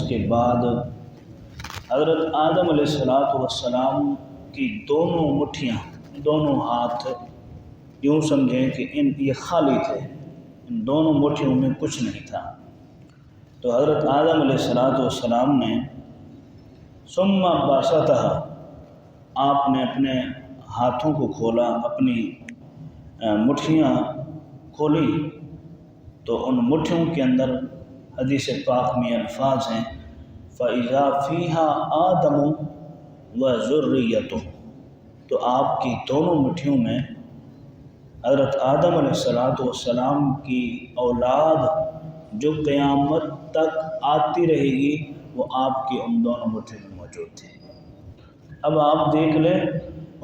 کے بعد حضرت آدم علیہ السلام کی دونوں مٹھیاں، دونوں ہاتھ یوں سمجھیں کہ یہ خالی تھے، ان دونوں مٹھیوں میں کچھ نہیں تھا۔ تو حضرت آدم علیہ السلام نے ثم باسطہ، آپ نے اپنے ہاتھوں کو کھولا، اپنی مٹھیاں کھولی، تو ان مٹھیوں کے اندر حدیث پاک میں الفاظ ہیں فَإِذَا فِيهَا آدَمُ وَذُرِّيَّتُهُ، تو آپ کی دونوں مٹھیوں میں حضرت آدم علیہ السلام کی اولاد جو قیامت تک آتی رہے گی وہ آپ کی ان دونوں مٹھیوں میں موجود تھے۔ اب آپ دیکھ لیں،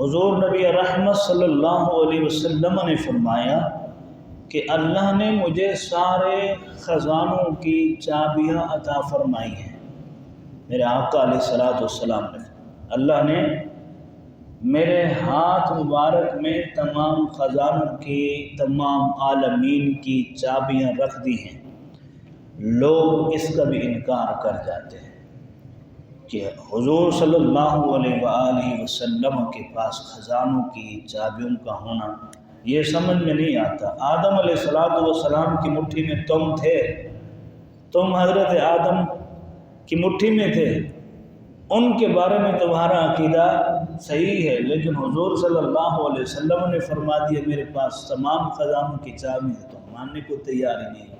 حضور نبی رحمت صلی اللہ علیہ وسلم نے فرمایا کہ اللہ نے مجھے سارے خزانوں کی چابیاں عطا فرمائی ہیں۔ میرے آقا علیہ السلام نے، اللہ نے میرے ہاتھ مبارک میں تمام خزانوں کی، تمام عالمین کی چابیاں رکھ دی ہیں۔ لوگ اس کا بھی انکار کر جاتے ہیں کہ حضور صلی اللہ علیہ وآلہ وسلم کے پاس خزانوں کی چابیوں کا ہونا یہ سمجھ میں نہیں آتا۔ آدم علیہ السلام کی مٹھی میں تم تھے، تم حضرت آدم کی مٹھی میں تھے، ان کے بارے میں تمہارا عقیدہ صحیح ہے، لیکن حضور صلی اللہ علیہ وسلم نے فرما دیا میرے پاس تمام خزانوں کی چابی ہے، تو ماننے کو تیار ہی نہیں۔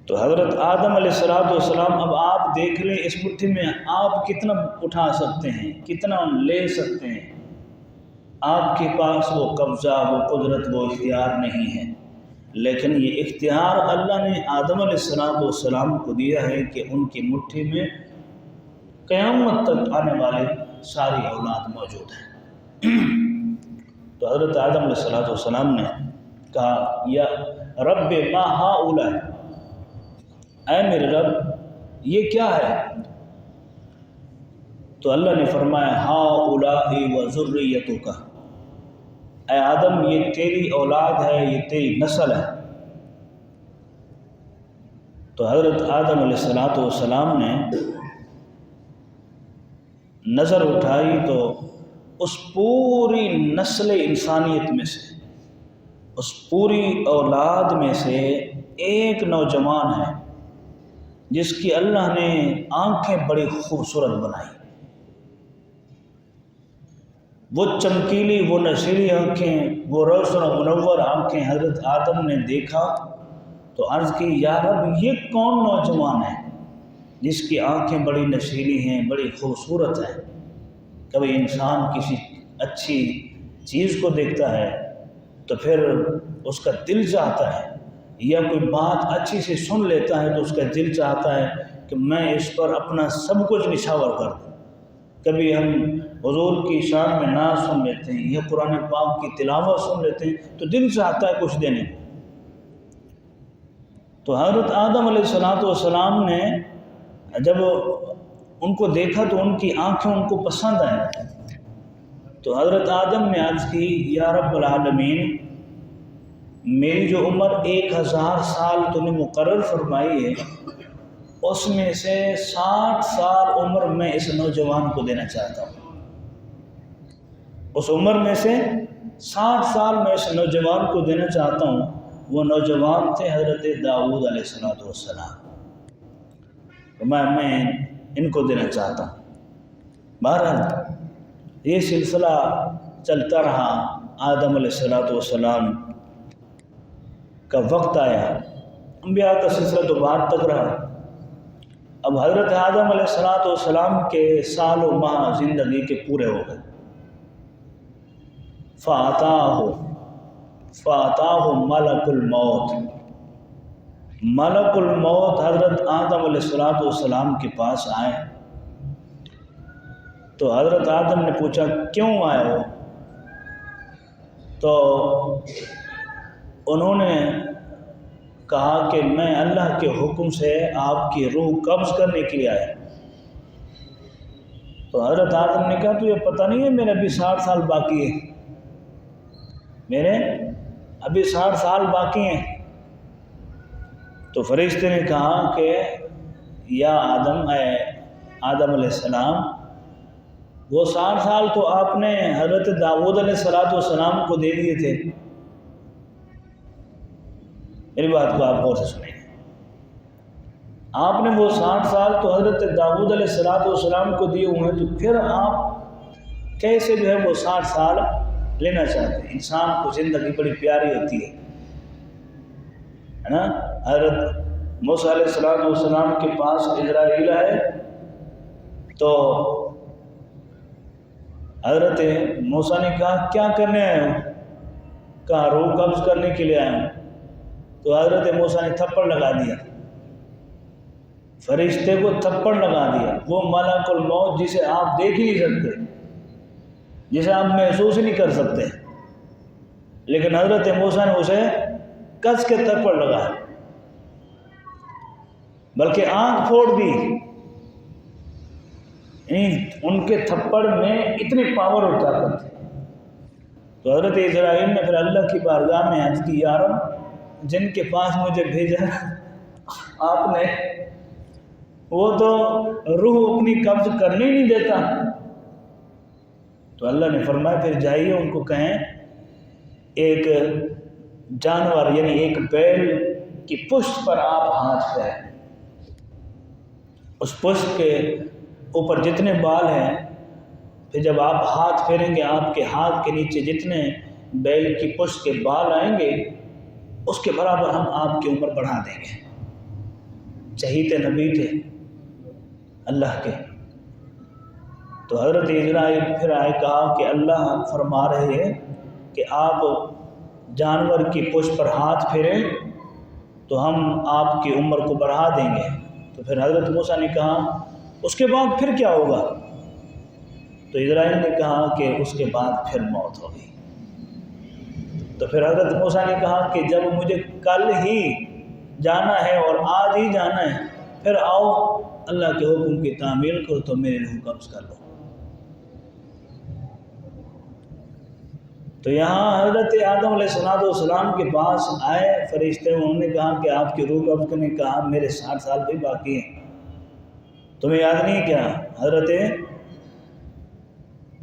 تو حضرت آدم علیہ السلام، اب آپ دیکھ لیں اس مٹھی میں آپ کتنا اٹھا سکتے ہیں، کتنا لے سکتے ہیں۔ آپ کے پاس وہ قبضہ، وہ قدرت، وہ اختیار نہیں ہے، لیکن یہ اختیار اللہ نے آدم علیہ السلام کو دیا ہے کہ ان کی مٹھی میں قیامت تک آنے والے ساری اولاد موجود ہیں۔ تو حضرت آدم علیہ السلام نے کہا یا رب ما ہؤلاء، اے میرے رب یہ کیا ہے؟ تو اللہ نے فرمایا ہؤلاء وذریتک، اے آدم یہ تیری اولاد ہے، یہ تیری نسل ہے۔ تو حضرت آدم علیہ السلام نے نظر اٹھائی تو اس پوری نسل انسانیت میں سے، اس پوری اولاد میں سے ایک نوجوان ہے جس کی اللہ نے آنکھیں بڑی خوبصورت بنائی، وہ چمکیلی، وہ نشیلی آنکھیں، وہ روشن و منور آنکھیں حضرت آدم نے دیکھا تو عرض کی یا رب یہ کون نوجوان ہے جس کی آنکھیں بڑی نشیلی ہیں، بڑی خوبصورت ہیں؟ کبھی انسان کسی اچھی چیز کو دیکھتا ہے تو پھر اس کا دل چاہتا ہے، یا کوئی بات اچھی سے سن لیتا ہے تو اس کا دل چاہتا ہے کہ میں اس پر اپنا سب کچھ نچھاور کر دوں۔ کبھی ہم حضور کی شان میں نعت سن لیتے ہیں یا قرآن پاک کی تلاوت سن لیتے ہیں تو دل چاہتا ہے کچھ دینے کو۔ تو حضرت آدم علیہ السلام نے جب ان کو دیکھا تو ان کی آنکھیں ان کو پسند آئیں، تو حضرت آدم نے عرض کی یا رب العالمین میری جو عمر 1000 سال تو نے مقرر فرمائی ہے اس میں سے 60 سال عمر میں اس نوجوان کو دینا چاہتا ہوں۔ اس عمر میں سے 60 سال میں اس نوجوان کو دینا چاہتا ہوں۔ وہ نوجوان تھے حضرت داؤد علیہ السلام، میں ان کو دینا چاہتا ہوں۔ بہرحال یہ سلسلہ چلتا رہا، آدم علیہ السلام کا وقت آیا، انبیاء کا سلسلہ تو بعد تک رہا۔ اب حضرت آدم علیہ السلام کے سال و ماہ زندگی کے پورے ہو گئے۔ فَأَتَاهُ مَلَكُ الْمَوْتِ، ملک الموت حضرت آدم علیہ السلام کے پاس آئے تو حضرت آدم نے پوچھا کیوں آئے ہو؟ تو انہوں نے کہا کہ میں اللہ کے حکم سے آپ کی روح قبض کرنے کے لیے آیا۔ تو حضرت آدم نے کہا تجھے پتہ نہیں ہے میرے ابھی 60 سال باقی ہے، میرے ابھی 60 سال باقی ہیں۔ تو فرشتے نے کہا کہ یا آدم، اے آدم علیہ السلام، وہ 60 سال تو آپ نے حضرت داؤد علیہ السلام کو دے دیے تھے۔ میری بات کو آپ غور سے سنیں، آپ نے وہ 60 سال تو حضرت داؤد علیہ السلام کو دیے ہوئے ہیں، تو پھر آپ کیسے جو ہے وہ 60 سال لینا چاہتے ہیں؟ انسان کو زندگی بڑی پیاری ہوتی ہے نا۔ حضرت موسیٰ علیہ السلام کے پاس اسرائیل ہے، تو حضرت موسیٰ نے کہا کیا کرنے آئے ہو؟ کہا روح قبض کرنے کے لیے آئے ہوں۔ تو حضرت موسیٰ نے تھپڑ لگا دیا، فرشتے کو تھپڑ لگا دیا، وہ ملک الموت جسے آپ دیکھ ہی نہیں سکتے، جسے آپ محسوس ہی نہیں کر سکتے، لیکن حضرت موسیٰ نے اسے کس کے تھپڑ لگا، بلکہ آنکھ پھوڑ دی۔ ان کے تھپڑ میں اتنی پاور اور طاقت تھی۔ تو حضرت اسرائیل نے پھر اللہ کی بارگاہ میں عرض کی، یا رب، جن کے پاس مجھے بھیجا آپ نے، وہ تو روح اپنی قبض کرنے ہی نہیں دیتا۔ تو اللہ نے فرمایا پھر جائیے ان کو کہیں ایک جانور یعنی ایک بیل کی پشت پر آپ ہاتھ پھیریں، اس پشت کے اوپر جتنے بال ہیں، پھر جب آپ ہاتھ پھیریں گے آپ کے ہاتھ کے نیچے جتنے بیل کی پشت کے بال آئیں گے اس کے برابر ہم آپ کی عمر بڑھا دیں گے۔ چہیتے نبی تھے اللہ کے۔ تو حضرت اسرائیل پھر آئے، کہا کہ اللہ فرما رہے ہیں کہ آپ جانور کی پشت پر ہاتھ پھیریں تو ہم آپ کی عمر کو بڑھا دیں گے۔ تو پھر حضرت موسیٰ نے کہا اس کے بعد پھر کیا ہوگا؟ تو اسرائیل نے کہا کہ اس کے بعد پھر موت ہوگی۔ تو پھر حضرت موسیٰ نے کہا کہ جب مجھے کل ہی جانا ہے اور آج ہی جانا ہے، پھر آؤ اللہ کے حکم کی تعمیل کرو تو میرے روح قبض کر لو۔ تو یہاں حضرت آدم علیہ السلام کے پاس آئے فرشتے، انہوں نے کہا کہ آپ کی روح قبض کرنے، کہا میرے 60 سال بھی باقی ہیں، تمہیں یاد نہیں کیا؟ حضرت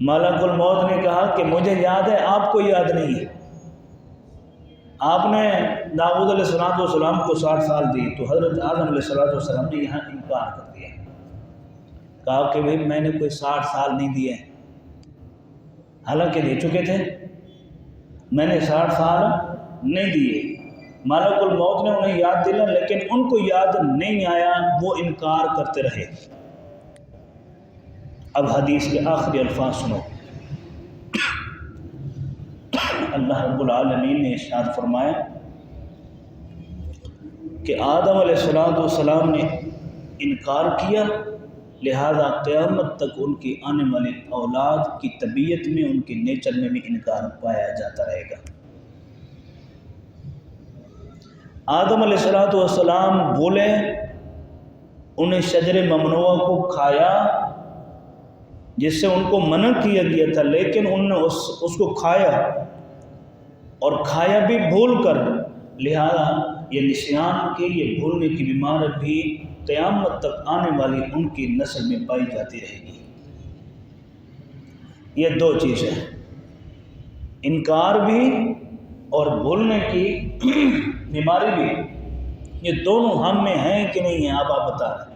ملک الموت نے کہا کہ مجھے یاد ہے، آپ کو یاد نہیں ہے۔ آپ نے داؤد علیہ السلام کو 60 سال دی، تو حضرت آدم علیہ السلام نے یہاں انکار کر دیا، کہا کہ بھئی میں نے کوئی 60 سال نہیں دیے، حالانکہ دے چکے تھے، میں نے 60 سال نہیں دیے۔ ملک الموت نے انہیں یاد دلا، لیکن ان کو یاد نہیں آیا، وہ انکار کرتے رہے۔ اب حدیث کے آخری الفاظ سنو۔ اللہ رب العالمین نے ارشاد فرمایا کہ آدم علیہ السلام نے انکار کیا، لہذا قیامت تک ان کی آنے والی اولاد کی طبیعت میں، ان کے نیچر میں بھی انکار پایا جاتا رہے گا۔ آدم علیہ السلام بولے، انہیں شجر ممنوعہ کو کھایا جس سے ان کو منع کیا گیا تھا، لیکن انہوں نے اس کو کھایا، اور کھایا بھی بھول کر، لہذا یہ نسیان کی، یہ بھولنے کی بیماری بھی قیامت تک آنے والی ان کی نسل میں پائی جاتی رہے گی۔ یہ دو چیزیں، انکار بھی اور بھولنے کی بیماری بھی، یہ دونوں ہم میں ہیں کہ نہیں ہیں؟ آپ بتا رہے ہیں۔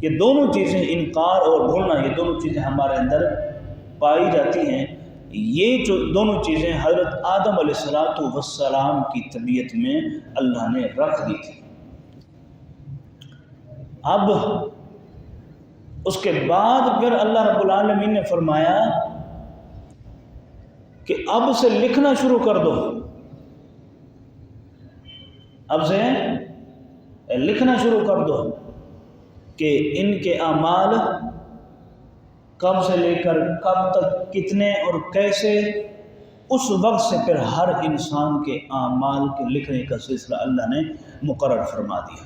یہ دونوں چیزیں، انکار اور بھولنا، یہ دونوں چیزیں ہمارے اندر پائی جاتی ہیں۔ یہ جو دونوں چیزیں حضرت آدم علیہ السلام کی طبیعت میں اللہ نے رکھ دی تھی۔ اب اس کے بعد پھر اللہ رب العالمین نے فرمایا کہ اب سے لکھنا شروع کر دو، اب سے لکھنا شروع کر دو کہ ان کے اعمال کب سے لے کر کب تک، کتنے اور کیسے، اس وقت سے پھر ہر انسان کے اعمال کے لکھنے کا سلسلہ اللہ نے مقرر فرما دیا،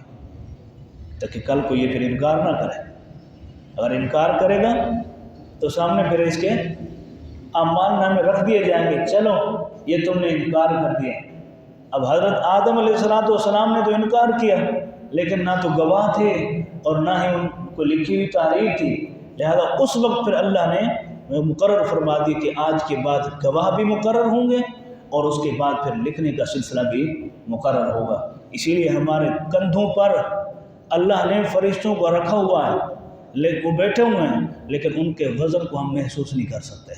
تاکہ کل کو یہ پھر انکار نہ کرے۔ اگر انکار کرے گا تو سامنے پھر اس کے اعمال نامے رکھ دیے جائیں گے، چلو یہ تم نے انکار کر دیا۔ اب حضرت آدم علیہ السلام نے تو انکار کیا، لیکن نہ تو گواہ تھے اور نہ ہی ان کو لکھی ہوئی تاریخ تھی، لہذا اس وقت پھر اللہ نے مقرر فرما دی کہ آج کے بعد گواہ بھی مقرر ہوں گے اور اس کے بعد پھر لکھنے کا سلسلہ بھی مقرر ہوگا۔ اسی لیے ہمارے کندھوں پر اللہ نے فرشتوں کو رکھا ہوا ہے، لیکن وہ بیٹھے ہوئے ہیں، لیکن ان کے وزن کو ہم محسوس نہیں کر سکتے،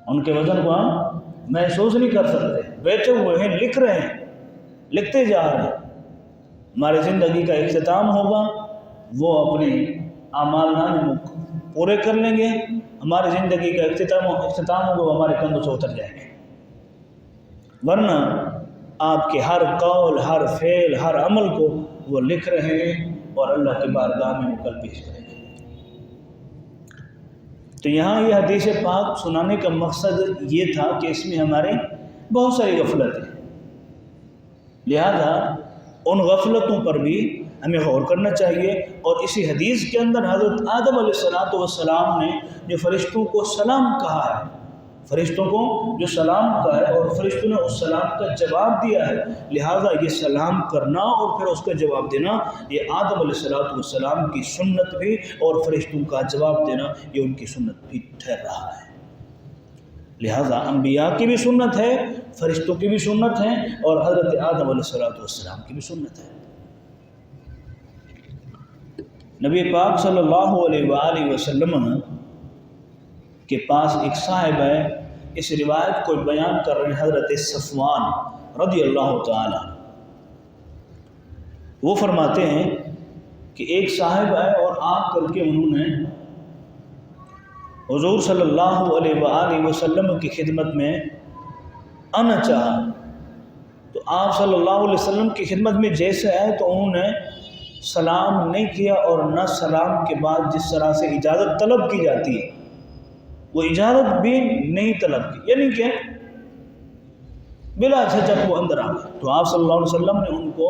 ان کے وزن کو ہم محسوس نہیں کر سکتے، بیٹھے ہوئے ہیں، لکھ رہے ہیں، لکھتے جا رہے ہیں۔ ہماری زندگی کا اختتام ہوگا، وہ اپنے اعمال نامے پورے کر لیں گے، ہماری زندگی کا اختتام ہوگا، وہ ہمارے کندھوں سے اتر جائیں گے، ورنہ آپ کے ہر قول، ہر فعل، ہر عمل کو وہ لکھ رہے ہیں اور اللہ کی بارگاہ میں وہ کل پیش کریں گے۔ تو یہاں یہ حدیث پاک سنانے کا مقصد یہ تھا کہ اس میں ہمارے بہت ساری غفلت ہے، لہذا ان غفلتوں پر بھی ہمیں غور کرنا چاہیے۔ اور اسی حدیث کے اندر حضرت آدم علیہ السلام نے جو فرشتوں کو سلام کہا ہے، فرشتوں کو جو سلام کہا ہے اور فرشتوں نے اس سلام کا جواب دیا ہے، لہذا یہ سلام کرنا اور پھر اس کا جواب دینا یہ آدم علیہ السلام کی سنت بھی اور فرشتوں کا جواب دینا یہ ان کی سنت بھی ٹھہر رہا ہے۔ لہذا انبیاء کی بھی سنت ہے، فرشتوں کی بھی سنت ہے اور حضرت آدم علیہ السلام کی بھی سنت ہے۔ نبی پاک صلی اللہ علیہ وآلہ وسلم کے پاس ایک صاحب ہے، اس روایت کو بیان کر رہے ہیں حضرت صفوان رضی اللہ تعالی۔ وہ فرماتے ہیں کہ ایک صاحب آئے اور آ کر کے انہوں نے حضور صلی اللہ علیہ وآلہ وسلم کی خدمت میں آنا چاہا، تو آپ صلی اللہ علیہ وسلم کی خدمت میں جیسے آئے تو انہوں نے سلام نہیں کیا اور نہ سلام کے بعد جس طرح سے اجازت طلب کی جاتی ہے وہ اجازت بھی نہیں طلب کی، یعنی کہ بلا جھجک وہ اندر آ گئے۔ تو آپ صلی اللہ علیہ وسلم نے ان کو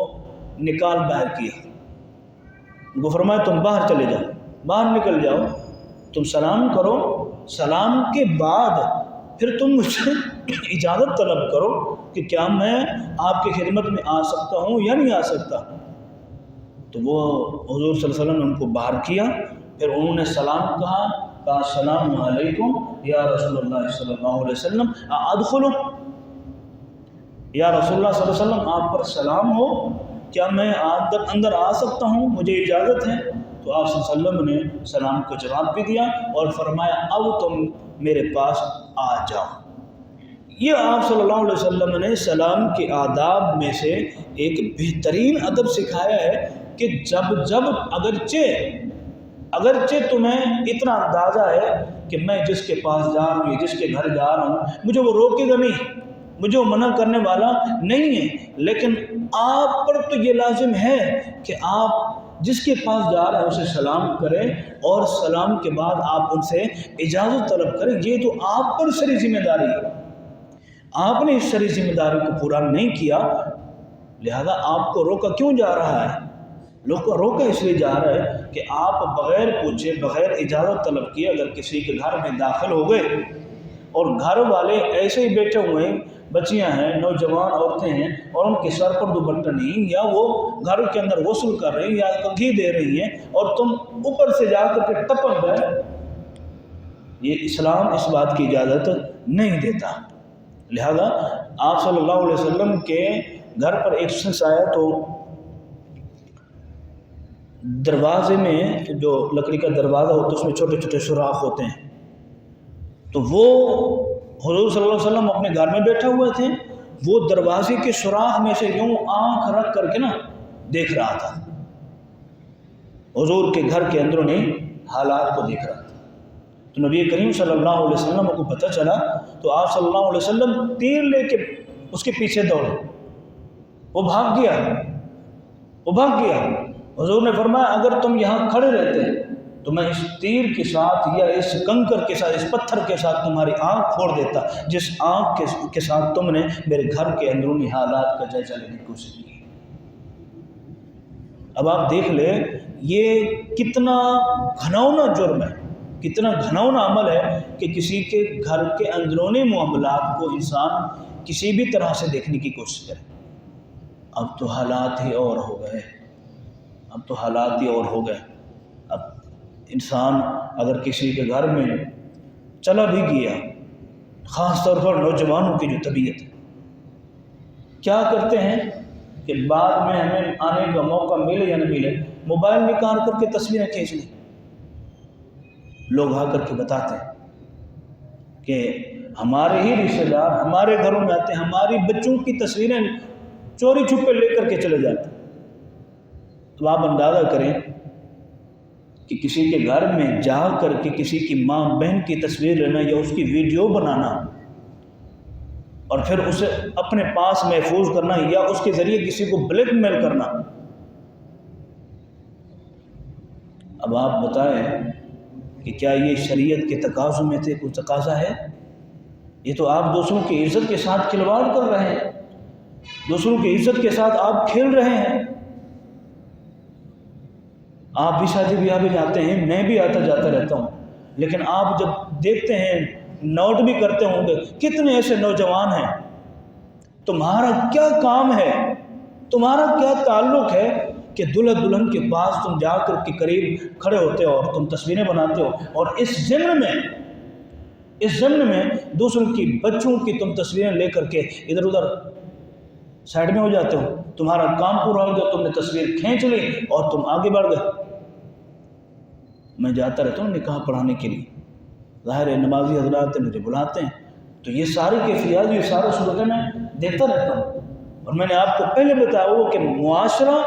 نکال باہر کیا، ان کو فرمایا تم باہر چلے جاؤ، باہر نکل جاؤ، تم سلام کرو، سلام کے بعد پھر تم مجھ سے اجازت طلب کرو کہ کیا میں آپ کی خدمت میں آ سکتا ہوں یا نہیں آ سکتا۔ تو وہ حضور صلی اللہ علیہ وسلم نے ان کو باہر کیا، پھر انہوں نے سلام کہا السلام علیکم یا رسول اللہ صلی اللہ علیہ وسلم ادخلوا، یا رسول اللہ صلی اللہ علیہ وسلم آپ پر سلام ہو، کیا میں اندر آ سکتا ہوں، مجھے اجازت ہے؟ تو آپ صلی اللہ علیہ وسلم نے سلام کا جواب بھی دیا اور فرمایا اب تم میرے پاس آ جاؤ۔ یہ آپ صلی اللہ علیہ وسلم نے سلام کے آداب میں سے ایک بہترین ادب سکھایا ہے کہ جب اگرچہ تمہیں اتنا اندازہ ہے کہ میں جس کے پاس جا رہا ہوں، جس کے گھر جا رہا ہوں، مجھے وہ روکے گا نہیں، مجھے وہ منع کرنے والا نہیں ہے، لیکن آپ پر تو یہ لازم ہے کہ آپ جس کے پاس جا رہے ہیں اسے سلام کریں اور سلام کے بعد آپ ان سے اجازت طلب کریں۔ یہ تو آپ پر شرعی ذمہ داری ہے، آپ نے اس شرعی ذمہ داری کو پورا نہیں کیا، لہذا آپ کو روکا کیوں جا رہا ہے؟ روکا اس لیے جا رہا ہے کہ آپ بغیر پوچھے، بغیر اجازت طلب کیے اگر کسی کے گھر میں داخل ہو گئے اور گھر والے ایسے ہی بیٹھے ہوئے ہیں، بچیاں ہیں، نوجوان عورتیں ہیں اور ان کے سر پر دوپٹہ نہیں، یا وہ گھر کے اندر غسل کر رہی ہیں یا گھی دے رہی ہیں اور تم اوپر سے جا کر کے ٹپک گئے، یہ اسلام اس بات کی اجازت نہیں دیتا۔ لہذا آپ صلی اللہ علیہ وسلم کے گھر پر ایک شخص آیا تو دروازے میں جو لکڑی کا دروازہ ہوتا ہے اس میں چھوٹے چھوٹے سوراخ ہوتے ہیں، تو وہ حضور صلی اللہ علیہ وسلم اپنے گھر میں بیٹھے ہوئے تھے، وہ دروازے کے سوراخ میں سے یوں آنکھ رکھ کر کے دیکھ رہا تھا، حضور کے گھر کے اندرونی حالات کو دیکھ رہا تھا۔ تو نبی کریم صلی اللہ علیہ وسلم کو پتہ چلا تو آپ صلی اللہ علیہ وسلم تیر لے کے اس کے پیچھے دوڑے، وہ بھاگ گیا۔ حضور نے فرمایا اگر تم یہاں کھڑے رہتے تو میں اس تیر کے ساتھ یا اس کنکر کے ساتھ، اس پتھر کے ساتھ تمہاری آنکھ پھوڑ دیتا، جس آنکھ کے ساتھ تم نے میرے گھر کے اندرونی حالات کا جائزہ لینے کی کوشش کی۔ اب آپ دیکھ لیں یہ کتنا گھناؤنا جرم ہے، کتنا گھناؤنا عمل ہے کہ کسی کے گھر کے اندرونی معاملات کو انسان کسی بھی طرح سے دیکھنے کی کوشش کرے۔ اب تو حالات ہی اور ہو گئے، اب تو حالات ہی اور ہو گئے۔ اب انسان اگر کسی کے گھر میں چلا بھی گیا، خاص طور پر نوجوانوں کی جو طبیعت ہے، کیا کرتے ہیں کہ بعد میں ہمیں آنے کا موقع ملے یا نہ ملے، موبائل نکال کر کے تصویریں کھینچ لیں۔ لوگ آ کر کے بتاتے ہیں کہ ہمارے ہی رشتے دار ہمارے گھروں میں آتے ہیں، ہماری بچوں کی تصویریں چوری چھپے لے کر کے چلے جاتے ہیں۔ تو آپ اندازہ کریں کہ کسی کے گھر میں جا کر کے کسی کی ماں بہن کی تصویر لینا یا اس کی ویڈیو بنانا اور پھر اسے اپنے پاس محفوظ کرنا یا اس کے ذریعے کسی کو بلیک میل کرنا۔ اب آپ بتائیں کہ کیا یہ شریعت کے تقاضوں میں سے کوئی تقاضا ہے؟ یہ تو آپ دوسروں کی عزت کے ساتھ کھلواڑ کر رہے ہیں، دوسروں کی عزت کے ساتھ آپ کھیل رہے ہیں۔ آپ بھی شادی بیاہ بھی جاتے ہیں، میں بھی آتا جاتا رہتا ہوں، لیکن آپ جب دیکھتے ہیں، نوٹ بھی کرتے ہوں گے کتنے ایسے نوجوان ہیں، تمہارا کیا کام ہے، تمہارا کیا تعلق ہے کہ دلہا دلہن کے پاس تم جا کر کے قریب کھڑے ہوتے ہو اور تم تصویریں بناتے ہو، اور اس ضمن میں دوسروں کی بچوں کی تم تصویریں لے کر کے ادھر ادھر سائڈ میں ہو جاتے ہو۔ تمہارا کام پورا ہو گیا، تم نے تصویر کھینچ لی اور تم آگے بڑھ گئے۔ میں جاتا رہتا ہوں نکاح پڑھانے کے لیے، ظاہر ہے نمازی حضرات مجھے بلاتے ہیں، تو یہ ساری کیفیات، یہ سارے صورتیں میں دیکھتا رہتا ہوں۔ اور میں نے آپ کو پہلے بتایا وہ کہ معاشرہ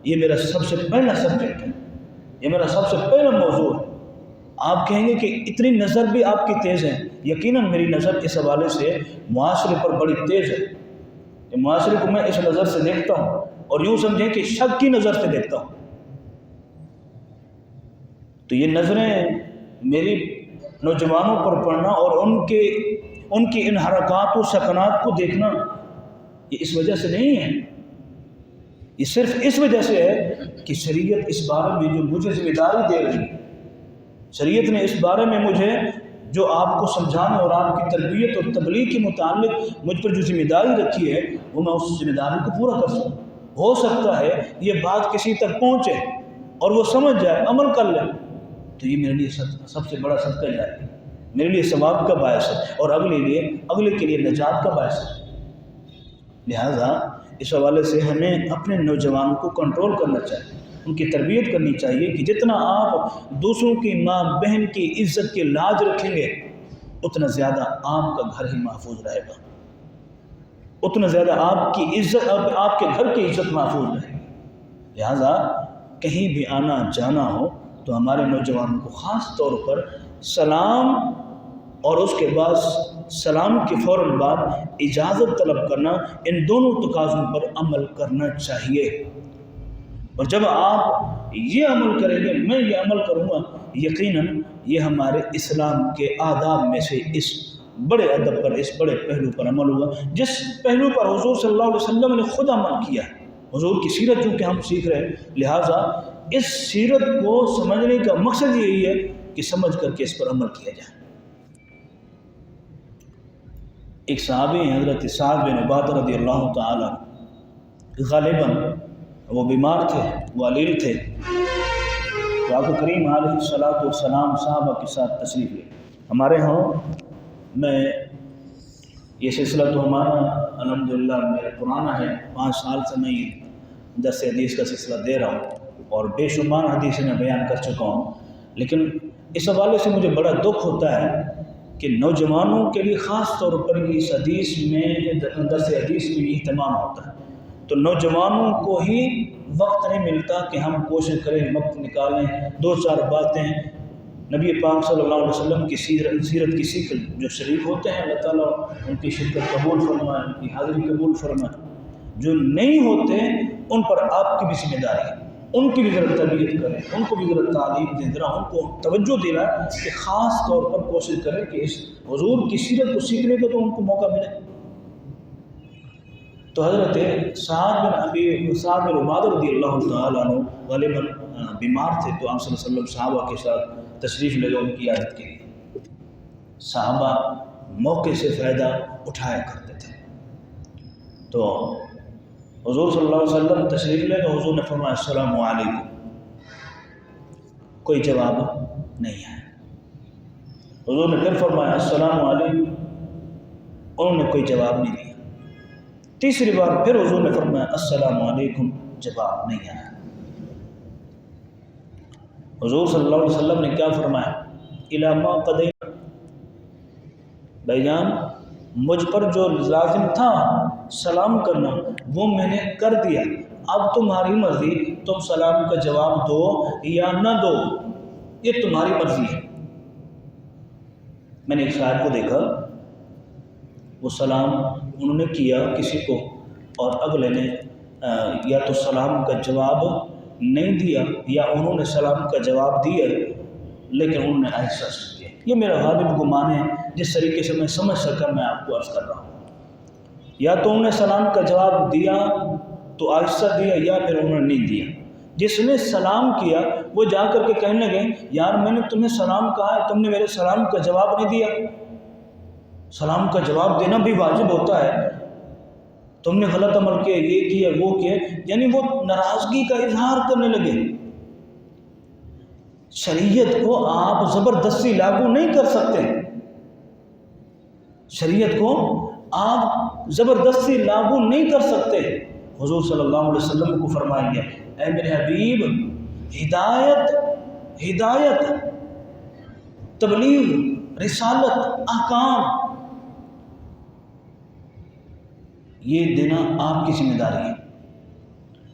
یہ میرا سب سے پہلا سبجیکٹ ہے، یہ میرا سب سے پہلا موضوع ہے۔ آپ کہیں گے کہ اتنی نظر بھی آپ کی تیز ہے، یقیناً میری نظر اس حوالے سے معاشرے پر بڑی تیز ہے کہ معاشرے کو میں اس نظر سے دیکھتا ہوں، اور یوں سمجھیں کہ شک کی نظر سے دیکھتا ہوں۔ تو یہ نظریں میری نوجوانوں پر پڑنا اور ان کی ان حرکات و سکنات کو دیکھنا، یہ اس وجہ سے نہیں ہے، یہ صرف اس وجہ سے ہے کہ شریعت اس بارے میں جو مجھے ذمہ داری دے رہی ہے، شریعت نے اس بارے میں مجھے جو آپ کو سمجھانے اور آپ کی تربیت اور تبلیغ کے متعلق مجھ پر جو ذمہ داری رکھی ہے، وہ میں اس ذمہ داری کو پورا کر سکوں۔ ہو سکتا ہے یہ بات کسی تک پہنچے اور وہ سمجھ جائے، عمل کر لے، تو یہ میرے لیے سب سے بڑا صدقہ جاری ہے، میرے لیے ثواب کا باعث ہے اور اگلے کے لیے نجات کا باعث ہے۔ لہٰذا اس حوالے سے ہمیں اپنے نوجوانوں کو کنٹرول کرنا چاہیے، ان کی تربیت کرنی چاہیے کہ جتنا آپ دوسروں کی ماں بہن کی عزت کی لاج رکھیں گے، اتنا زیادہ آپ کا گھر ہی محفوظ رہے گا، اتنا زیادہ آپ کے گھر کی عزت محفوظ رہے گی۔ لہٰذا کہیں بھی آنا جانا ہو تو ہمارے نوجوانوں کو خاص طور پر سلام اور اس کے بعد سلام کے فوراً بعد اجازت طلب کرنا، ان دونوں تقاضوں پر عمل کرنا چاہیے۔ اور جب آپ یہ عمل کریں گے، میں یہ عمل کروں گا، یقیناً یہ ہمارے اسلام کے آداب میں سے اس بڑے ادب پر، اس بڑے پہلو پر عمل ہوگا، جس پہلو پر حضور صلی اللہ علیہ وسلم نے خود عمل کیا ہے۔ حضور کی سیرت چونکہ ہم سیکھ رہے ہیں، لہٰذا اس سیرت کو سمجھنے کا مقصد یہی ہے کہ سمجھ کر کے اس پر عمل کیا جائے۔ ایک صحابی ہیں حضرت سعد بن عبادہ رضی اللہ تعالیٰ، غالباً وہ بیمار تھے، وہ علیل تھے، تو آقا کریم علیہ الصلوۃ والسلام صحابہ کے ساتھ تشریف لے۔ ہمارے ہاں میں یہ سلسلہ تو ہمارا الحمدللہ میرا پرانا ہے، 5 سال سے میں یہ درس حدیث کا سلسلہ دے رہا ہوں اور بے شمار حدیثیں میں بیان کر چکا ہوں، لیکن اس حوالے سے مجھے بڑا دکھ ہوتا ہے کہ نوجوانوں کے لیے خاص طور پر اس حدیث میں درس حدیث میں اہتمام ہوتا ہے، تو نوجوانوں کو ہی وقت نہیں ملتا کہ ہم کوشش کریں، وقت نکالیں، 2-4 باتیں نبی پاک صلی اللہ علیہ وسلم کی سیرت کی سیکھ جو شریک ہوتے ہیں، اللہ تعالیٰ ان کی شرکت قبول فرمائے، ان کی حاضری قبول فرمائے۔ جو نہیں ہوتے ان پر آپ کی بھی ذمہ داری ہے، ان کی بھی ذرا تربیت کریں، ان کو بھی ذرا تعلیم دیں، ذرا ان کو توجہ دینا کہ خاص طور پر کوشش کریں کہ اس حضور کی سیرت کو سیکھنے کا تو ان کو موقع ملے۔ تو حضرت سعد بن عبادہ رضی اللہ تعالیٰ عنہ غالباً بیمار تھے، تو آپ صلی اللہ علیہ وسلم صحابہ کے ساتھ تشریف لے گئے ان کی عیادت کے لیے۔ صحابہ موقع سے فائدہ اٹھایا کرتے تھے، تو حضور صلی اللہ علیہ وسلم تشریف لے تو حضور نے فرمایا السلام علیکم، کوئی جواب نہیں آیا۔ حضور نے پھر فرمایا السلام علیکم، انہوں نے کوئی جواب نہیں دیا۔ تیسری بار پھر حضور نے فرمایا السلام علیکم، جواب نہیں آیا۔ حضور صلی اللہ علیہ وسلم نے کیا فرمایا؟ الی ما قضینا، بھائی جان مجھ پر جو لازم تھا سلام کرنا وہ میں نے کر دیا، اب تمہاری مرضی، تم سلام کا جواب دو یا نہ دو، یہ تمہاری مرضی ہے۔ میں نے ایک شاعر کو دیکھا، وہ سلام انہوں نے کیا کسی کو اور اگلے نے یا تو سلام کا جواب نہیں دیا یا انہوں نے سلام کا جواب دیا لیکن انہوں نے آہستہ سے دیا۔ یہ میرا غالب گمان ہے، جس طریقے سے میں سمجھ سکا میں آپ کو عرض کر رہا ہوں۔ یا تو انہوں نے سلام کا جواب دیا تو آہستہ دیا یا پھر انہوں نے نہیں دیا۔ جس نے سلام کیا وہ جا کر کے کہنے لگے یار میں نے تمہیں سلام کہا ہے، تم نے میرے سلام کا جواب نہیں دیا۔ سلام کا جواب دینا بھی واجب ہوتا ہے، تم نے غلط عمل کیا، یہ کیا وہ کیا، یعنی وہ ناراضگی کا اظہار کرنے لگے۔ شریعت کو آپ زبردستی لاگو نہیں کر سکتے، شریعت کو آپ زبردستی لاگو نہیں کر سکتے۔ حضور صلی اللہ علیہ وسلم کو فرمایا گیا اے میرے حبیب، ہدایت، تبلیغ، رسالت، احکام یہ دینا آپ کی ذمہ داری ہے۔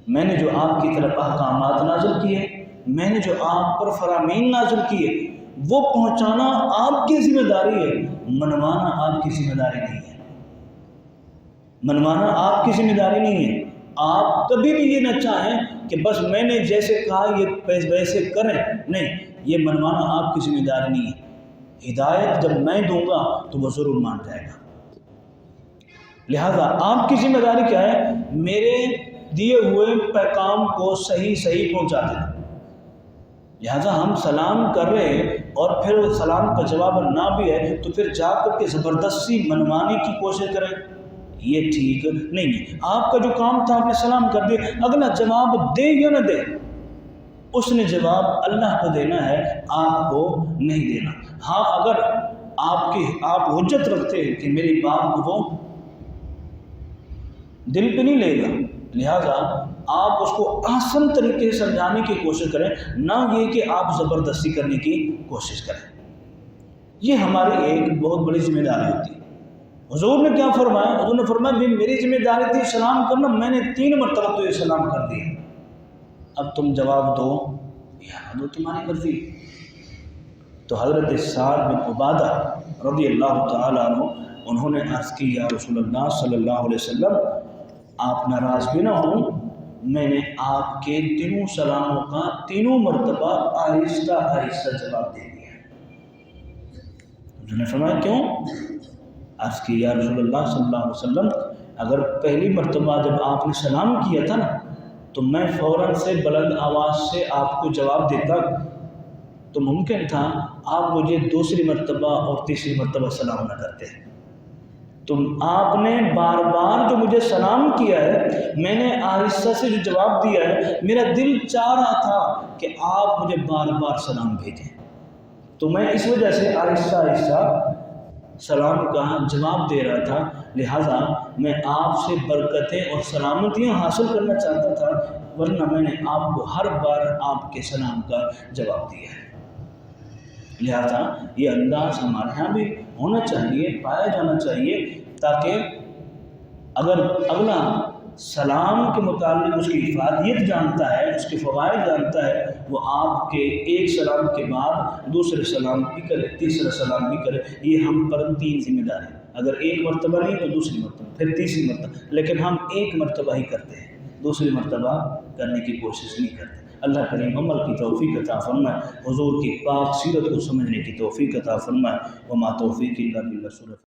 میں نے جو آپ کی طرف احکامات نازل کیے، میں نے جو آپ پر فرامین نازل کیے وہ پہنچانا آپ کی ذمہ داری ہے، منوانا آپ کی ذمہ داری نہیں ہے۔ منوانا آپ کی ذمہ داری نہیں ہے۔ آپ کبھی بھی یہ نہ چاہیں کہ بس میں نے جیسے کہا یہ ویسے کریں، نہیں، یہ منوانا آپ کی ذمہ داری نہیں ہے۔ ہدایت جب میں دوں گا تو وہ ضرور مان جائے گا۔ لہذا آپ کی ذمہ داری کیا ہے؟ میرے دیے ہوئے پیغام کو صحیح پہنچا دینا۔ لہذا ہم سلام کر رہے ہیں اور پھر سلام کا جواب نہ بھی ہے تو پھر جا کر کے زبردستی منوانے کی کوشش کریں، یہ ٹھیک نہیں ہے۔ آپ کا جو کام تھا آپ نے سلام کر دیا، اگلا جواب دے یا نہ دے، اس نے جواب اللہ کو دینا ہے، آپ کو نہیں دینا۔ ہاں اگر آپ حجت رکھتے ہیں کہ میری بات کو وہ دل پہ نہیں لے گا، لہذا آپ اس کو آسان طریقے سے سمجھانے کی کوشش کریں، نہ یہ کہ آپ زبردستی کرنے کی کوشش کریں۔ یہ ہماری ایک بہت بڑی ذمہ داری ہوتی ہے۔ حضور نے کیا فرمایا؟ حضور نے فرمایا بھی میری ذمہ داری تھی سلام کرنا، میں نے 3 مرتبہ تو یہ سلام کر دیا، اب تم جواب دو یا نہ دو، تمہاری مرضی۔ تو حضرت سعد بن عبادہ رضی اللہ تعالیٰ عنہ انہوں نے عرض کی یا رسول اللہ صلی اللہ علیہ وسلم، آپ ناراض بھی نہ ہوں، میں نے آپ کے تینوں سلاموں کا 3 مرتبہ آہستہ جواب دے دیا۔ انہوں نے فرمایا کیوں؟ عرض کی یا رسول اللہ صلی اللہ علیہ وسلم، اگر پہلی مرتبہ جب آپ نے سلام کیا تھا نا تو میں فوراً سے بلند آواز سے آپ کو جواب دیتا تو ممکن تھا آپ مجھے دوسری مرتبہ اور تیسری مرتبہ سلام نہ کرتے۔ آپ نے بار بار جو مجھے سلام کیا ہے، میں نے آہستہ سے جو جواب دیا ہے، میرا دل چاہ رہا تھا کہ آپ مجھے بار بار سلام بھیجیں، تو میں اس وجہ سے آہستہ سلام کا جواب دے رہا تھا۔ لہٰذا میں آپ سے برکتیں اور سلامتیاں حاصل کرنا چاہتا تھا، ورنہ میں نے آپ کو ہر بار آپ کے سلام کا جواب دیا ہے۔ لہذا یہ انداز ہمارے ہاں بھی ہونا چاہیے، پایا جانا چاہیے، تاکہ اگر اگلا سلام کے متعلق اس کی افادیت جانتا ہے، اس کے فوائد جانتا ہے، وہ آپ کے ایک سلام کے بعد دوسرے سلام بھی کرے، تیسرا سلام بھی کرے۔ یہ ہم پر 3 ذمہ دار ہیں، اگر ایک مرتبہ نہیں تو دوسری مرتبہ، پھر تیسری مرتبہ، لیکن ہم ایک مرتبہ ہی کرتے ہیں، دوسری مرتبہ کرنے کی کوشش نہیں کرتے۔ اللہ کریم عمل کی توفیق عطا فرمائے، حضور کی پاک سیرت کو سمجھنے کی توفیق عطا فرمائے۔ وما توفیق الا باللہ۔